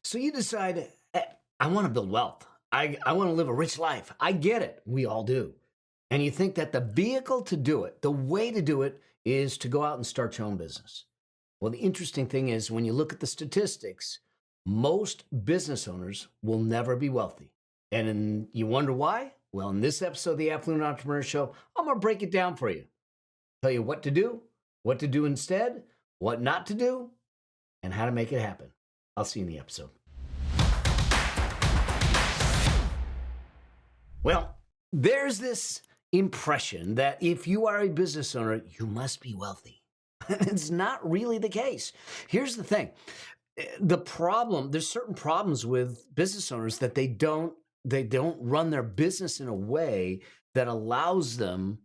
So you decide, I want to build wealth. I want to live a rich life. I get it. We all do. And you think that the vehicle to do it, the way to do it is to go out and start your own business. Well, the interesting thing is when you look at the statistics, most business owners will never be wealthy. You wonder why? Well, in this episode of the Affluent Entrepreneur Show, I'm going to break it down for you. Tell you what to do instead, what not to do, and how to make it happen. I'll see you in the episode. Well, there's this impression that if you are a business owner, you must be wealthy. It's not really the case. Here's the thing. There's certain problems with business owners that they don't run their business in a way that allows them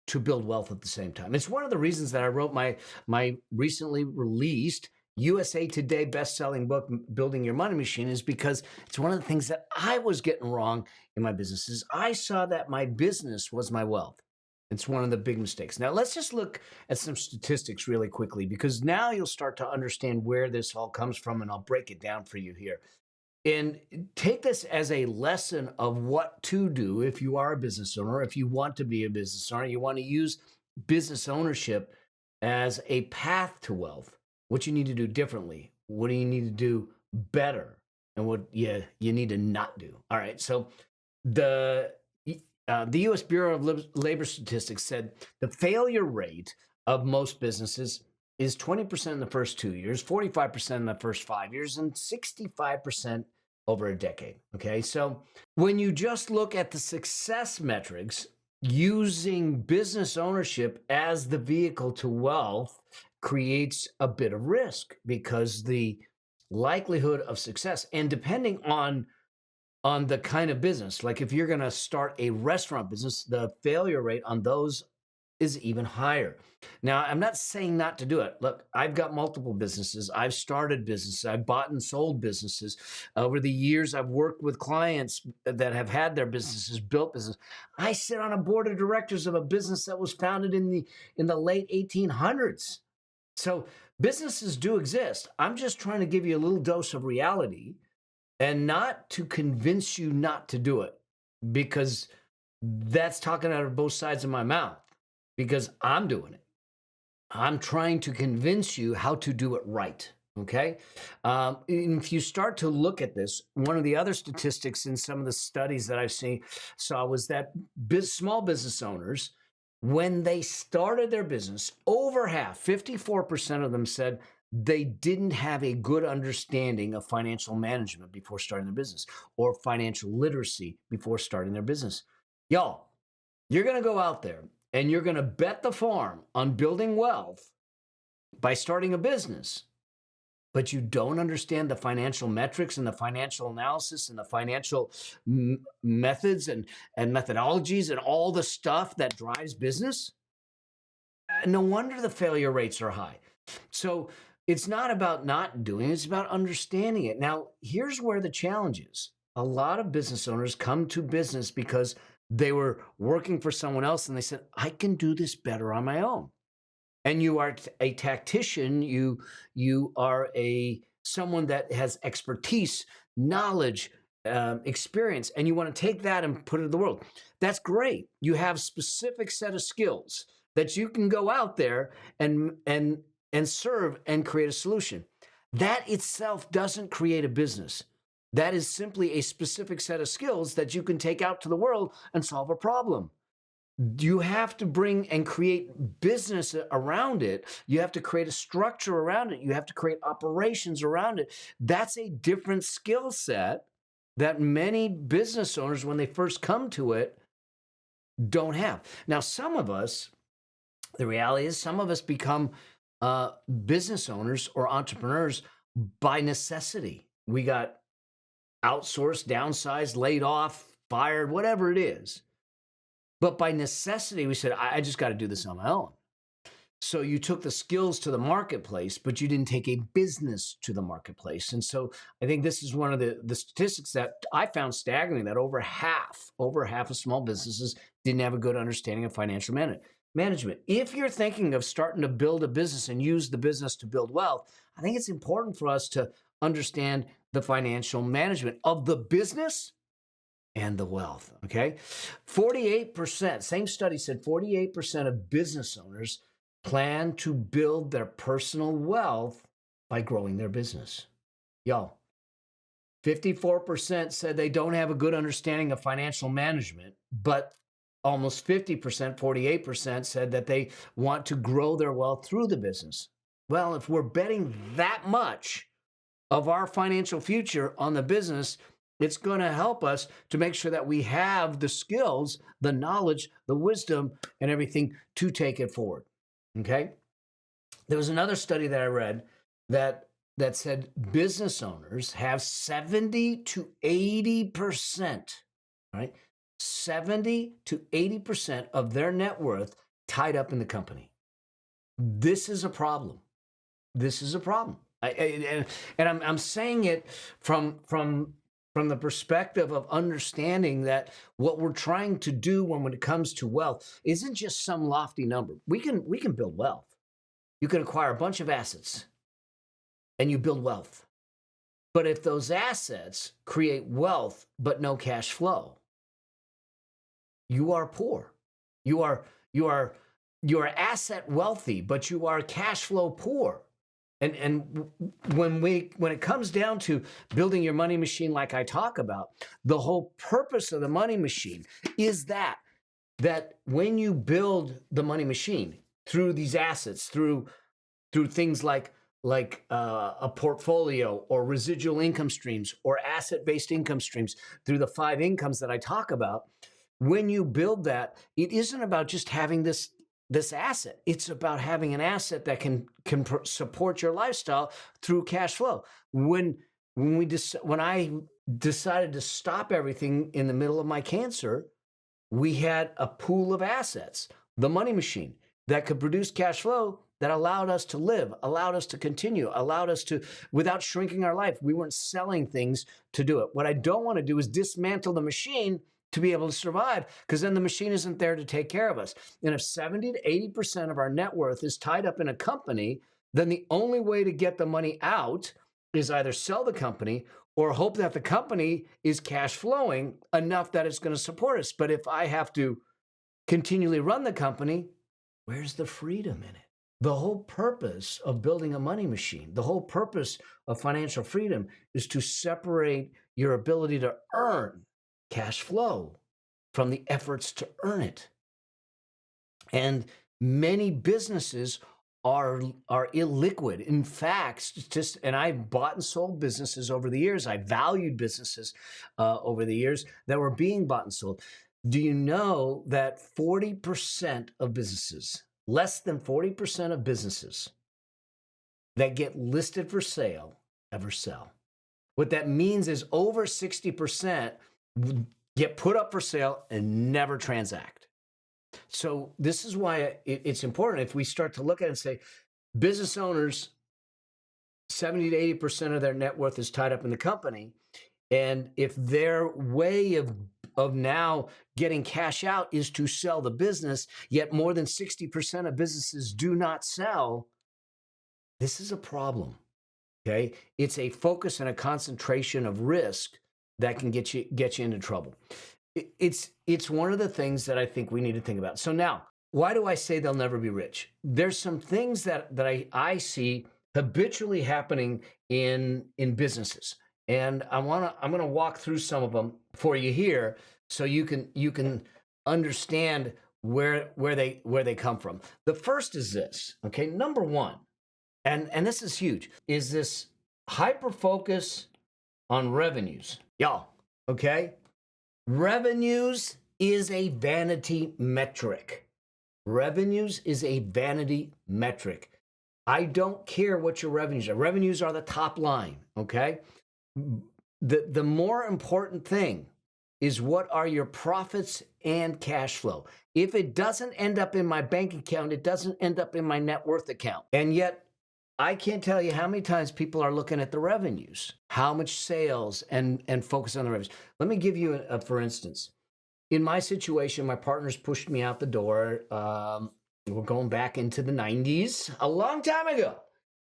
to build wealth at the same time. It's one of the reasons that I wrote my recently released USA Today best-selling book, Building Your Money Machine, is because it's one of the things that I was getting wrong in my businesses. I saw that my business was my wealth. It's one of the big mistakes. Now, let's just look at some statistics really quickly, because now you'll start to understand where this all comes from, and I'll break it down for you here. And take this as a lesson of what to do if you are a business owner, if you want to be a business owner, you want to use business ownership as a path to wealth. What you need to do differently, what do you need to do better, and what you need to not do. All right, so the U.S. Bureau of Labor Statistics said the failure rate of most businesses is 20% in the first 2 years, 45% in the first 5 years, and 65% over a decade. Okay, so when you just look at the success metrics, using business ownership as the vehicle to wealth creates a bit of risk, because the likelihood of success, and depending on the kind of business, like if you're going to start a restaurant business, the failure rate on those is even higher. Now, I'm not saying not to do it. Look, I've got multiple businesses. I've started businesses. I've bought and sold businesses. Over the years, I've worked with clients that have had their businesses, built business. I sit on a board of directors of a business that was founded in the late 1800s. So businesses do exist. I'm just trying to give you a little dose of reality, and not to convince you not to do it, because that's talking out of both sides of my mouth, because I'm doing it. I'm trying to convince you how to do it right. Okay. And if you start to look at this, one of the other statistics in some of the studies that I've saw was that small business owners, when they started their business, over half, 54% of them said they didn't have a good understanding of financial management before starting their business, or financial literacy before starting their business. Y'all, you're going to go out there and you're going to bet the farm on building wealth by starting a business, but you don't understand the financial metrics and the financial analysis and the financial methods and methodologies and all the stuff that drives business, no wonder the failure rates are high. So it's not about not doing it, it's about understanding it. Now, here's where the challenge is. A lot of business owners come to business because they were working for someone else and they said, I can do this better on my own. And you are a tactician, you are someone that has expertise, knowledge, experience, and you want to take that and put it in the world. That's great. You have specific set of skills that you can go out there and serve and create a solution. That itself doesn't create a business. That is simply a specific set of skills that you can take out to the world and solve a problem. You have to bring and create business around it. You have to create a structure around it. You have to create operations around it. That's a different skill set that many business owners, when they first come to it, don't have. Now, some of us, the reality is, some of us become business owners or entrepreneurs by necessity. We got outsourced, downsized, laid off, fired, whatever it is. But by necessity, we said, I just got to do this on my own. So you took the skills to the marketplace, but you didn't take a business to the marketplace. And so I think this is one of the statistics that I found staggering, that over half of small businesses didn't have a good understanding of financial management. If you're thinking of starting to build a business and use the business to build wealth, I think it's important for us to understand the financial management of the business and the wealth, okay? 48%, same study said 48% of business owners plan to build their personal wealth by growing their business. Yo, 54% said they don't have a good understanding of financial management, but almost 50%, 48% said that they want to grow their wealth through the business. Well, if we're betting that much of our financial future on the business, it's going to help us to make sure that we have the skills, the knowledge, the wisdom, and everything to take it forward. Okay? There was another study that I read that said business owners have 70 to 80%, right? 70 to 80% of their net worth tied up in the company. This is a problem. This is a problem. I'm saying it from the perspective of understanding that what we're trying to do when it comes to wealth isn't just some lofty number. We can build wealth. You can acquire a bunch of assets and you build wealth. But if those assets create wealth but no cash flow, you are poor. You are asset wealthy, but you are cash flow poor. And when it comes down to building your money machine, like I talk about, the whole purpose of the money machine is that when you build the money machine through these assets, through things like a portfolio or residual income streams or asset-based income streams, through the 5 incomes that I talk about, when you build that, it isn't about just having this asset. It's about having an asset that can support your lifestyle through cash flow. When I decided to stop everything in the middle of my cancer, we had a pool of assets, the money machine, that could produce cash flow that allowed us to live, allowed us to continue, allowed us to, without shrinking our life. We weren't selling things to do it. What I don't want to do is dismantle the machine to be able to survive, because then the machine isn't there to take care of us. And if 70 to 80% of our net worth is tied up in a company, then the only way to get the money out is either sell the company or hope that the company is cash flowing enough that it's going to support us. But if I have to continually run the company, where's the freedom in it? The whole purpose of building a money machine, the whole purpose of financial freedom is to separate your ability to earn cash flow from the efforts to earn it. And many businesses are illiquid. In fact, and I've bought and sold businesses over the years. I valued businesses over the years that were being bought and sold. Do you know that 40% of businesses, less than 40% of businesses that get listed for sale ever sell? What that means is over 60% get put up for sale and never transact. So this is why it's important. If we start to look at it and say, business owners, 70 to 80% of their net worth is tied up in the company. And if their way of now getting cash out is to sell the business, yet more than 60% of businesses do not sell, this is a problem, okay? It's a focus and a concentration of risk that can get you into trouble. It's one of the things that I think we need to think about. So now, why do I say they'll never be rich? There's some things that I see habitually happening in businesses, and I'm going to walk through some of them for you here, so you can understand where they come from. The first is this, okay? Number one, and this is huge, is this hyper focus on revenues. Y'all, okay? Revenues is a vanity metric. Revenues is a vanity metric. I don't care what your revenues are. Revenues are the top line, okay? The more important thing is, what are your profits and cash flow? If it doesn't end up in my bank account, it doesn't end up in my net worth account. And yet, I can't tell you how many times people are looking at the revenues, how much sales, and focus on the revenues. Let me give you for instance. In my situation, my partners pushed me out the door. We're going back into the 90s, a long time ago.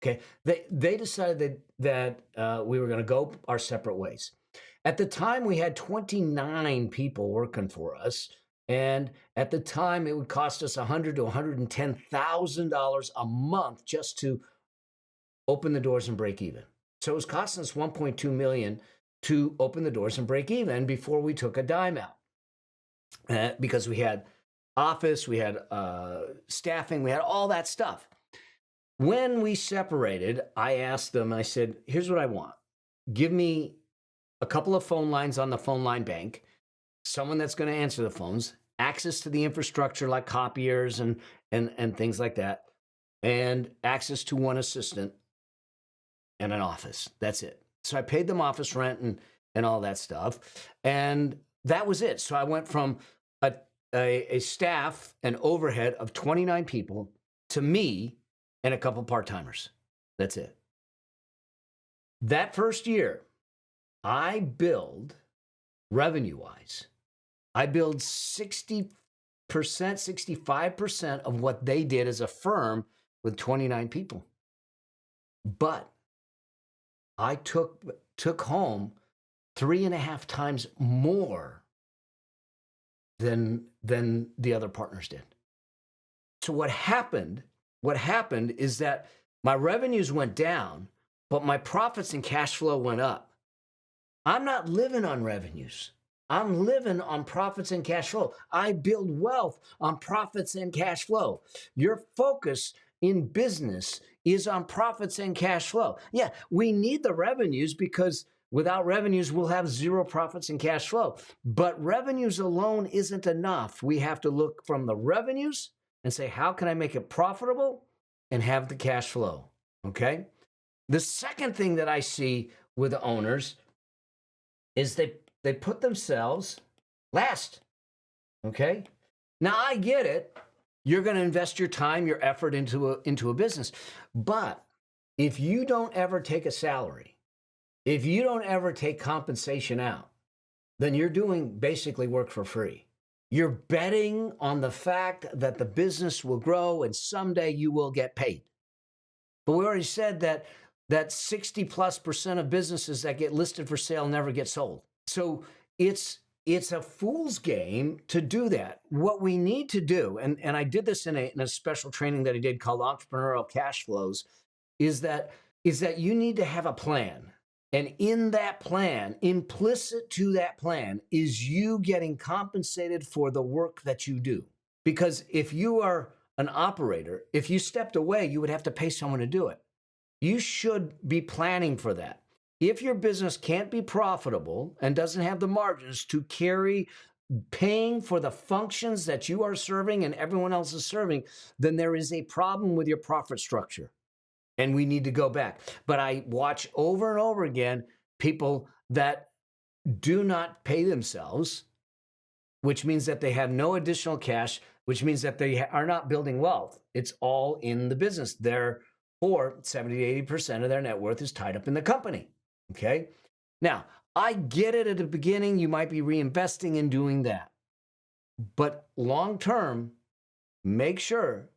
Okay. They decided that we were going to go our separate ways. At the time, we had 29 people working for us. And at the time, it would cost us $100,000 to $110,000 a month just to open the doors and break even. So it was costing us $1.2 million to open the doors and break even before we took a dime out, because we had office, we had staffing, we had all that stuff. When we separated, I asked them, I said, here's what I want. Give me a couple of phone lines on the phone line bank, someone that's going to answer the phones, access to the infrastructure like copiers and things like that, and access to one assistant and an office. That's it. So I paid them office rent and all that stuff. And that was it. So I went from a staff and overhead of 29 people to me and a couple part-timers. That's it. That first year, I billed, revenue-wise, I billed 60%, 65% of what they did as a firm with 29 people. But I took home 3.5 times more than the other partners did. So what happened is that my revenues went down, but my profits and cash flow went up. I'm not living on revenues. I'm living on profits and cash flow. I build wealth on profits and cash flow. Your focus in business is on profits and cash flow. Yeah, we need the revenues because without revenues, we'll have zero profits and cash flow. But revenues alone isn't enough. We have to look from the revenues and say, how can I make it profitable and have the cash flow? Okay. The second thing that I see with the owners is they put themselves last. Okay. Now I get it. You're going to invest your time, your effort into a business. But if you don't ever take a salary, if you don't ever take compensation out, then you're doing basically work for free. You're betting on the fact that the business will grow and someday you will get paid. But we already said that 60+% of businesses that get listed for sale never get sold. So it's a fool's game to do that. What we need to do, and I did this in a special training that I did called Entrepreneurial Cash Flows, is that you need to have a plan. And in that plan, implicit to that plan, is you getting compensated for the work that you do. Because if you are an operator, if you stepped away, you would have to pay someone to do it. You should be planning for that. If your business can't be profitable and doesn't have the margins to carry paying for the functions that you are serving and everyone else is serving, then there is a problem with your profit structure. And we need to go back. But I watch over and over again people that do not pay themselves, which means that they have no additional cash, which means that they are not building wealth. It's all in the business. Therefore, 70 to 80% of their net worth is tied up in the company. Okay. Now, I get it at the beginning. You might be reinvesting in doing that. But long term, make sure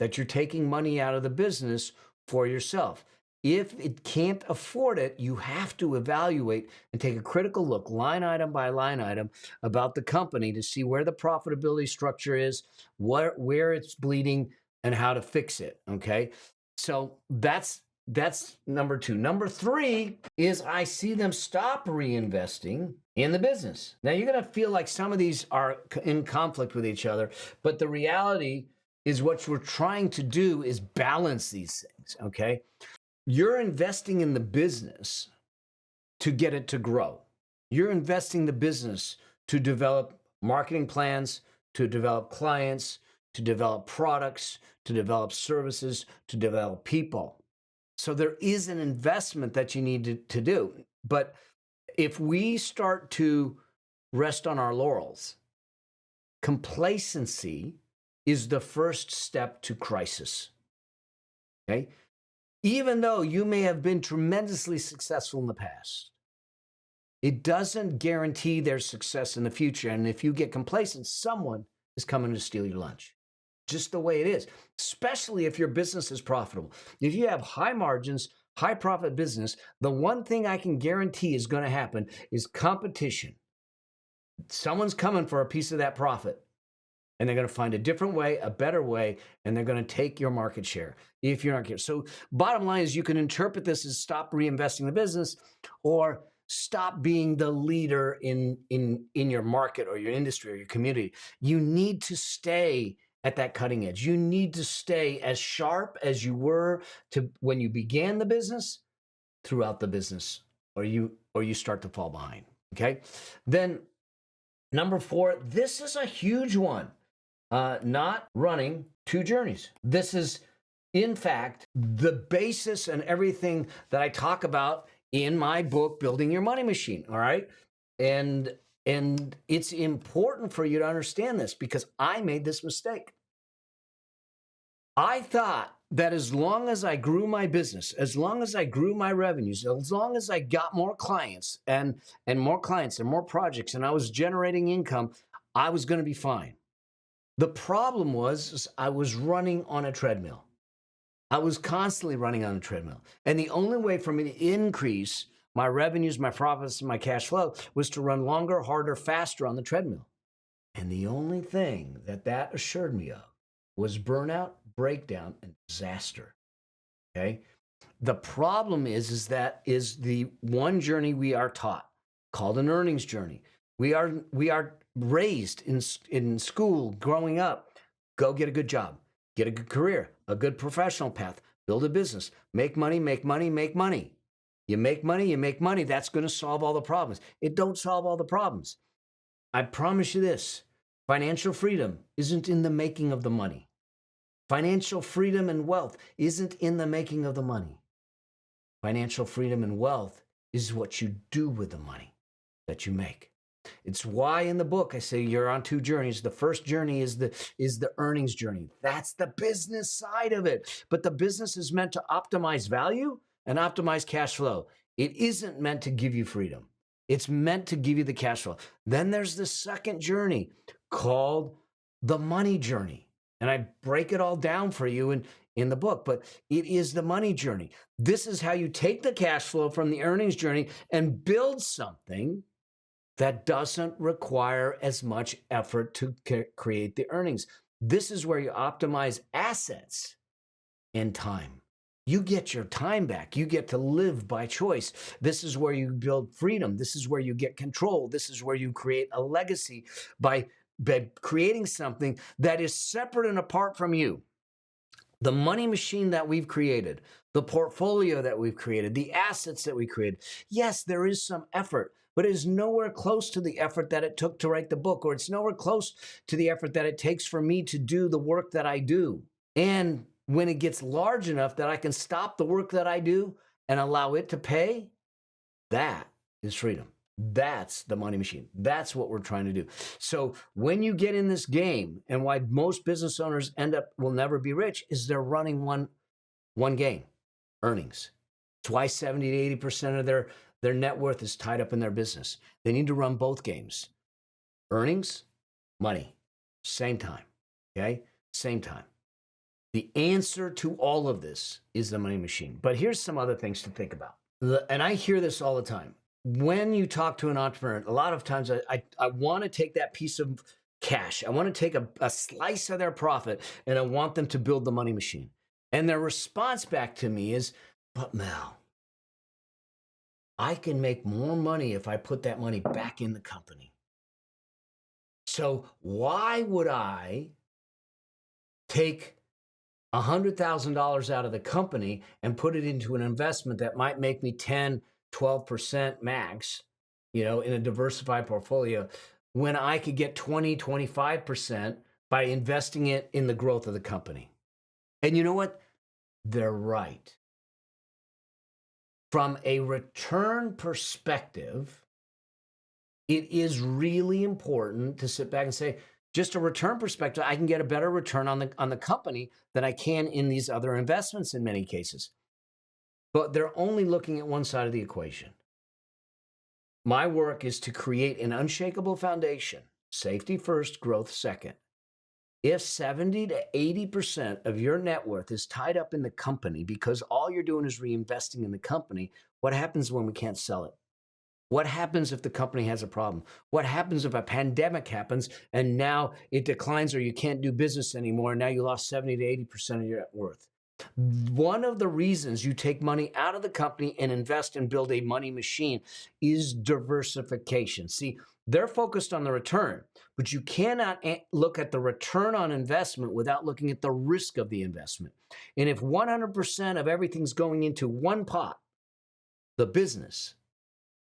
that you're taking money out of the business for yourself. If it can't afford it, you have to evaluate and take a critical look, line item by line item, about the company to see where the profitability structure is, where it's bleeding, and how to fix it. Okay. So that's number two. Number three is I see them stop reinvesting in the business. Now you're going to feel like some of these are in conflict with each other, but the reality is what we're trying to do is balance these things. Okay. You're investing in the business to get it to grow. You're investing the business to develop marketing plans, to develop clients, to develop products, to develop services, to develop people. So there is an investment that you need to do. But if we start to rest on our laurels, complacency is the first step to crisis. Okay? Even though you may have been tremendously successful in the past, it doesn't guarantee their success in the future. And if you get complacent, someone is coming to steal your lunch. just the way it is, especially if your business is profitable. If you have high margins, high profit business, the one thing I can guarantee is going to happen is competition. Someone's coming for a piece of that profit, and they're going to find a different way, a better way, and they're going to take your market share if you're not careful. So bottom line is you can interpret this as stop reinvesting in the business or stop being the leader in your market or your industry or your community. You need to stay at that cutting edge. You need to stay as sharp as you were to when you began the business throughout the business, or you start to fall behind. Okay. Then number 4, this is a huge one. Not running 2 journeys. This is, in fact, the basis and everything that I talk about in my book, Building Your Money Machine. All right. And it's important for you to understand this because I made this mistake. I thought that as long as I grew my business, as long as I grew my revenues, as long as I got more clients and more clients and more projects, and I was generating income, I was going to be fine. The problem was I was running on a treadmill. I was constantly running on a treadmill. And the only way for me to increase my revenues, my profits, and my cash flow was to run longer, harder, faster on the treadmill. And the only thing that assured me of was burnout, breakdown, and disaster. Okay? The problem is that is the one journey we are taught, called an earnings journey. We are raised in school, growing up, go get a good job, get a good career, a good professional path, build a business, make money, make money, make money. You make money, that's going to solve all the problems. It don't solve all the problems. I promise you this, financial freedom isn't in the making of the money. Financial freedom and wealth isn't in the making of the money. Financial freedom and wealth is what you do with the money that you make. It's why in the book I say you're on 2 journeys. The first journey is the earnings journey. That's the business side of it. But the business is meant to optimize value and optimize cash flow. It isn't meant to give you freedom. It's meant to give you the cash flow. Then there's the second journey called the money journey. And I break it all down for you in the book, but it is the money journey. This is how you take the cash flow from the earnings journey and build something that doesn't require as much effort to create the earnings. This is where you optimize assets and time. You get your time back. You get to live by choice. This is where you build freedom. This is where you get control. This is where you create a legacy by creating something that is separate and apart from you. The money machine that we've created, the portfolio that we've created, the assets that we created. Yes, there is some effort, but it is nowhere close to the effort that it took to write the book, or it's nowhere close to the effort that it takes for me to do the work that I do. And when it gets large enough that I can stop the work that I do and allow it to pay, that is freedom. That's the money machine. That's what we're trying to do. So when you get in this game, and why most business owners will never be rich, is they're running one game, earnings. It's why 70 to 80% of their net worth is tied up in their business. They need to run both games. Earnings, money, same time, okay? Same time. The answer to all of this is the money machine. But here's some other things to think about. And I hear this all the time. When you talk to an entrepreneur, a lot of times I want to take that piece of cash. I want to take a slice of their profit, and I want them to build the money machine. And their response back to me is, but Mel, I can make more money if I put that money back in the company. So why would I take $100,000 out of the company and put it into an investment that might make me 10, 12% max, in a diversified portfolio, when I could get 20, 25% by investing it in the growth of the company? And you know what? They're right. From a return perspective, it is really important to sit back and say, just a return perspective, I can get a better return on the company than I can in these other investments in many cases. But they're only looking at one side of the equation. My work is to create an unshakable foundation, safety first, growth second, If 70 to 80% of your net worth is tied up in the company because all you're doing is reinvesting in the company, what happens when we can't sell it? What happens if the company has a problem? What happens if a pandemic happens and now it declines or you can't do business anymore and now you lost 70 to 80% of your net worth? One of the reasons you take money out of the company and invest and build a money machine is diversification. See, they're focused on the return, but you cannot look at the return on investment without looking at the risk of the investment. And if 100% of everything's going into one pot, the business,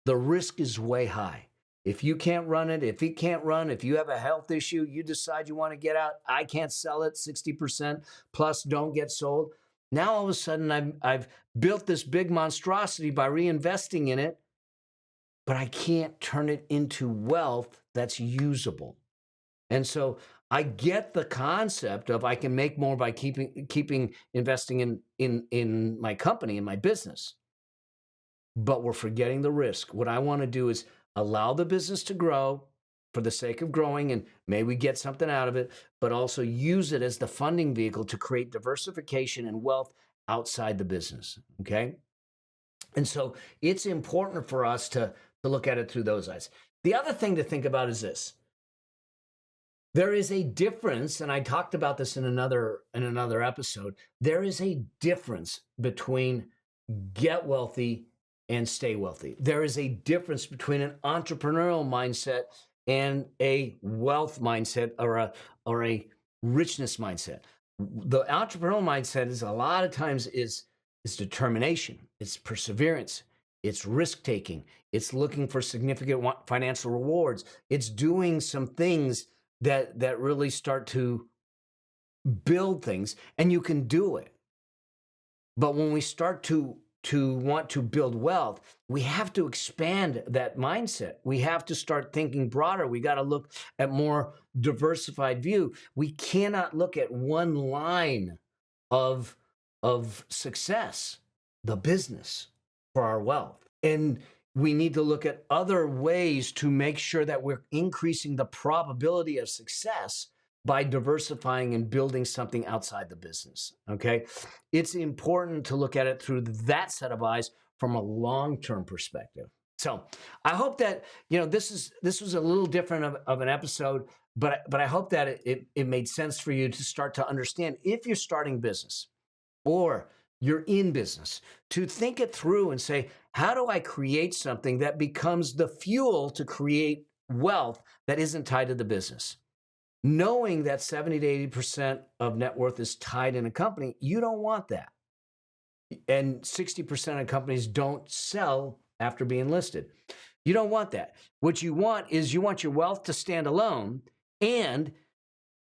the risk is way high. If you can't run it, if it can't run, if you have a health issue, you decide you want to get out, I can't sell it, 60% plus don't get sold. Now all of a sudden I've built this big monstrosity by reinvesting in it, but I can't turn it into wealth that's usable. And so I get the concept of I can make more by keeping investing in my company, in my business. But we're forgetting the risk. What I want to do is allow the business to grow for the sake of growing, and may we get something out of it, but also use it as the funding vehicle to create diversification and wealth outside the business. Okay. And so it's important for us to look at it through those eyes. The other thing to think about is this. There is a difference, and I talked about this in another episode. There is a difference between get wealthy and stay wealthy. There is a difference between an entrepreneurial mindset and a wealth mindset or a richness mindset. The entrepreneurial mindset is a lot of times is determination, it's perseverance, it's risk taking, it's looking for significant financial rewards, it's doing some things that really start to build things, and you can do it. But when we start to want to build wealth, we have to expand that mindset. We have to start thinking broader. We got to look at more diversified view. We cannot look at one line of success, the business, for our wealth. And we need to look at other ways to make sure that we're increasing the probability of success by diversifying and building something outside the business, okay? It's important to look at it through that set of eyes from a long-term perspective. So I hope that, this was a little different of an episode, but I hope that it made sense for you to start to understand if you're starting business or you're in business, to think it through and say, how do I create something that becomes the fuel to create wealth that isn't tied to the business? Knowing that 70 to 80% of net worth is tied in a company, you don't want that. And 60% of companies don't sell after being listed. You don't want that. What you want is you want your wealth to stand alone. And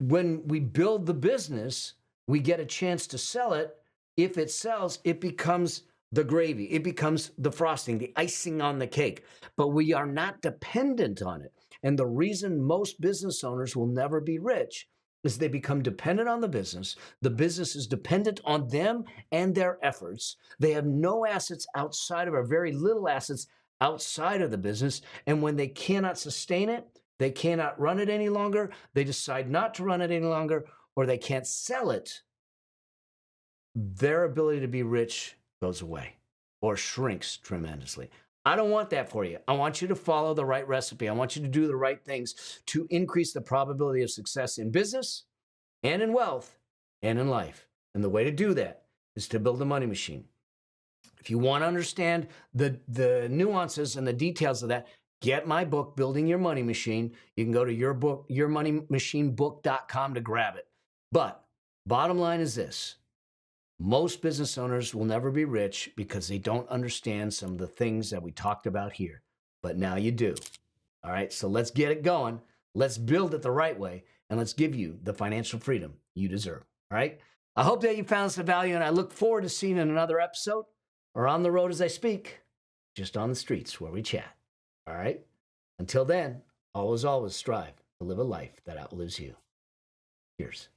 when we build the business, we get a chance to sell it. If it sells, it becomes the gravy. It becomes the frosting, the icing on the cake. But we are not dependent on it. And the reason most business owners will never be rich is they become dependent on the business. The business is dependent on them and their efforts. They have no assets outside of, or very little assets outside of the business. And when they cannot sustain it, they cannot run it any longer, they decide not to run it any longer, or they can't sell it, their ability to be rich goes away or shrinks tremendously. I don't want that for you. I want you to follow the right recipe. I want you to do the right things to increase the probability of success in business and in wealth and in life. And the way to do that is to build a money machine. If you want to understand the nuances and the details of that, get my book, Building Your Money Machine. You can go to yourmoneymachineBook.com to grab it. But bottom line is this. Most business owners will never be rich because they don't understand some of the things that we talked about here. But now you do. All right, so let's get it going. Let's build it the right way, and let's give you the financial freedom you deserve. All right? I hope that you found some value, and I look forward to seeing you in another episode or on the road as I speak, just on the streets where we chat. All right? Until then, always strive to live a life that outlives you. Cheers.